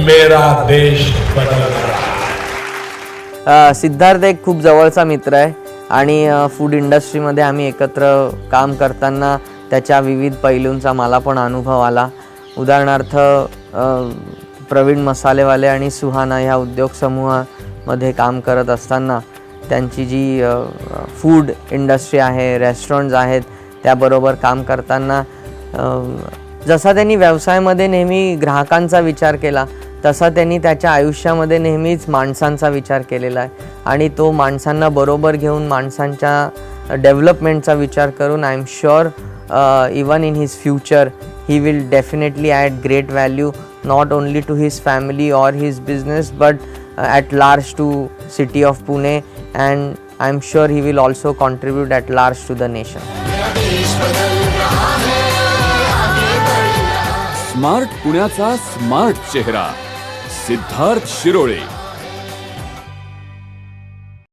मेरा देश बदल रहा है। सिद्धार्थ एक खूप जवळचा मित्र आहे आणि फूड इंडस्ट्रीमध्ये आम्ही एकत्र काम करताना त्याच्या विविध पैलूंचा मला पण अनुभव आला। उदाहरणार्थ प्रवीण मसालेवाले आणि सुहाना ह्या उद्योग समूहामध्ये काम करत असताना त्यांची जी फूड इंडस्ट्री आहे, रेस्टॉरंट्स आहेत, त्याबरोबर काम करताना जसा त्यांनी व्यवसायामध्ये नेहमी ग्राहकांचा विचार केला तसा त्यांनी त्याच्या आयुष्यामध्ये नेहमीच माणसांचा विचार केलेला आहे आणि तो माणसांना बरोबर घेऊन माणसांच्या डेव्हलपमेंटचा विचार करून I am sure even in his future he will definitely add great value not only to his family or his business but at large to city of Pune, and I'm sure he will also contribute at large to the nation. Smart पुण्याचा smart चेहरा सिद्धार्थ शिरोळे।